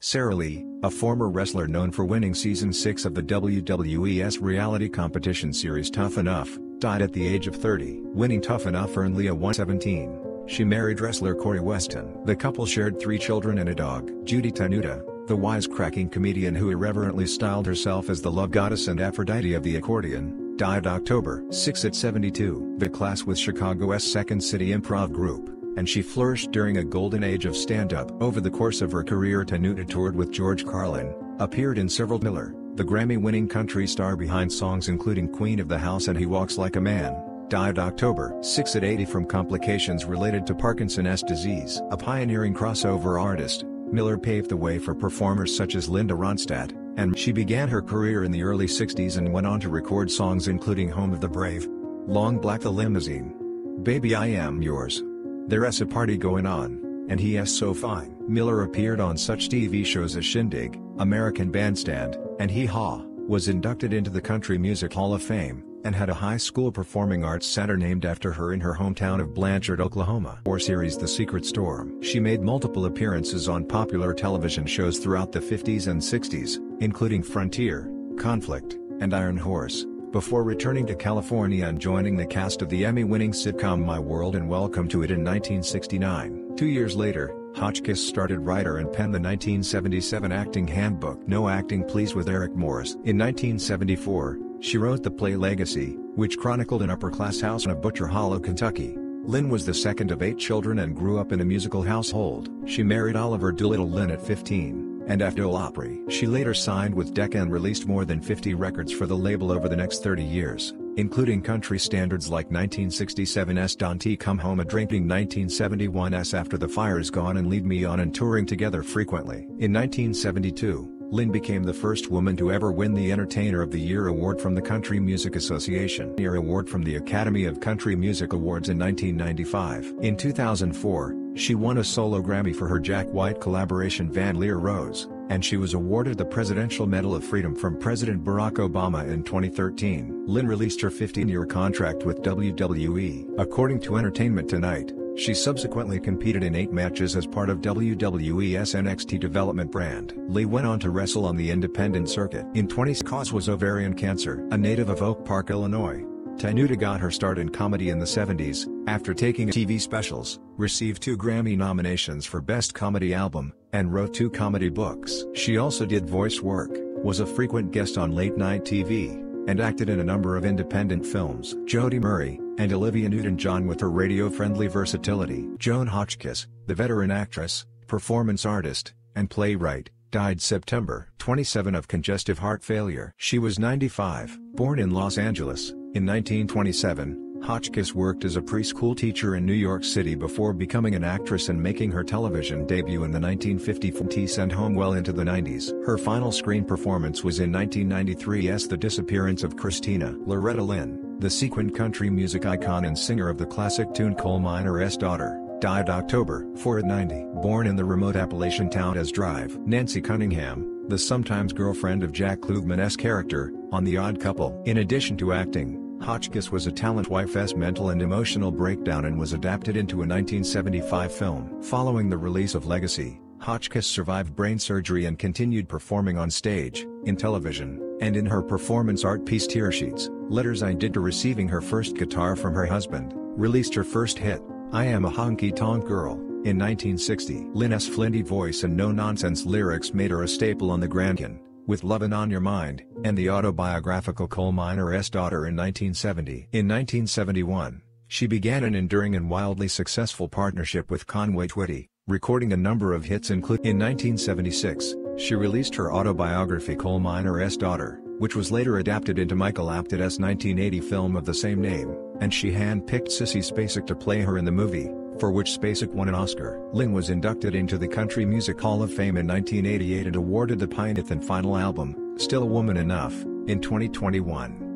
Sarah Lee, a former wrestler known for winning Season 6 of the WWE's reality competition series Tough Enough, died at the age of 30. Winning Tough Enough earned Leah 117. She married wrestler Corey Weston. The couple shared 3 children and a dog. Judy Tenuta, the wisecracking comedian who irreverently styled herself as the love goddess and Aphrodite of the accordion, died October 6 at 72. The class with Chicago's Second City Improv Group, and she flourished during a golden age of stand-up. Over the course of her career, Tenuta toured with George Carlin, appeared in several Miller, the Grammy-winning country star behind songs including Queen of the House and He Walks Like a Man, died October 6 at 80 from complications related to Parkinson's disease. A pioneering crossover artist, Miller paved the way for performers such as Linda Ronstadt, and she began her career in the early 60s and went on to record songs including Home of the Brave, Long Black the Limousine, Baby I Am Yours, There's a Party Going On, and He So Fine. Miller appeared on such TV shows as Shindig, American Bandstand, and Hee Haw, was inducted into the Country Music Hall of Fame, and had a high school performing arts center named after her in her hometown of Blanchard, Oklahoma. Or series The Secret Storm. She made multiple appearances on popular television shows throughout the 50s and 60s, including Frontier, Conflict, and Iron Horse, before returning to California and joining the cast of the Emmy-winning sitcom My World and Welcome to It in 1969. 2 years later, Hotchkiss started writer and penned the 1977 acting handbook No Acting Please with Eric Morris. In 1974, she wrote the play Legacy, which chronicled an upper-class house of Butcher Hollow, Kentucky. Lynn was the second of 8 children and grew up in a musical household. She married Oliver Doolittle Lynn at 15, and after Opry. She later signed with Decca and released more than 50 records for the label over the next 30 years, including country standards like 1967's Don't He Come Home a Drinking, 1971's After the Fire's Gone and Lead Me On, and touring together frequently. In 1972, Lynn became the first woman to ever win the Entertainer of the Year award from the Country Music Association. Year award from the Academy of Country Music Awards in 1995. In 2004, she won a solo Grammy for her Jack White collaboration Van Lear Rose, and she was awarded the Presidential Medal of Freedom from President Barack Obama in 2013. Lynn released her 15-year contract with WWE. According to Entertainment Tonight, she subsequently competed in 8 matches as part of WWE's NXT development brand. Lee went on to wrestle on the independent circuit. In 20's cause was ovarian cancer. A native of Oak Park, Illinois, Tenuta got her start in comedy in the 70s, after taking TV specials, received 2 Grammy nominations for Best Comedy Album, and wrote 2 comedy books. She also did voice work, was a frequent guest on late-night TV, and acted in a number of independent films. Jody Murray, and Olivia Newton-John with her radio-friendly versatility. Joan Hotchkiss, the veteran actress, performance artist, and playwright, died September 27 of congestive heart failure. She was 95. Born in Los Angeles, in 1927, Hotchkiss worked as a preschool teacher in New York City before becoming an actress and making her television debut in the 1950 film Tea Send Home well into the 90s. Her final screen performance was in 1993's The Disappearance of Christina. Loretta Lynn, the sequin country music icon and singer of the classic tune Coal Miner's Daughter, died October 4 at 90. Born in the remote Appalachian town as Drive. Nancy Cunningham, the sometimes girlfriend of Jack Klugman's character, on The Odd Couple. In addition to acting, Hotchkiss was a talent wife's mental and emotional breakdown and was adapted into a 1975 film. Following the release of Legacy, Hotchkiss survived brain surgery and continued performing on stage, in television, and in her performance art piece Tear Sheets, Letters I Did to receiving her first guitar from her husband, released her first hit, I Am a Honky Tonk Girl, in 1960. Lynn's flinty voice and no-nonsense lyrics made her a staple on the Grankin, with Lovin' on Your Mind, and the autobiographical Coal Miner's Daughter in 1970. In 1971, she began an enduring and wildly successful partnership with Conway Twitty, recording a number of hits including. In 1976, she released her autobiography Coal Miner's Daughter, which was later adapted into Michael Apted's 1980 film of the same name, and she hand-picked Sissy Spacek to play her in the movie, for which Spacek won an Oscar. Lynn was inducted into the Country Music Hall of Fame in 1988 and awarded the 9th and final album, Still Woman Enough, in 2021.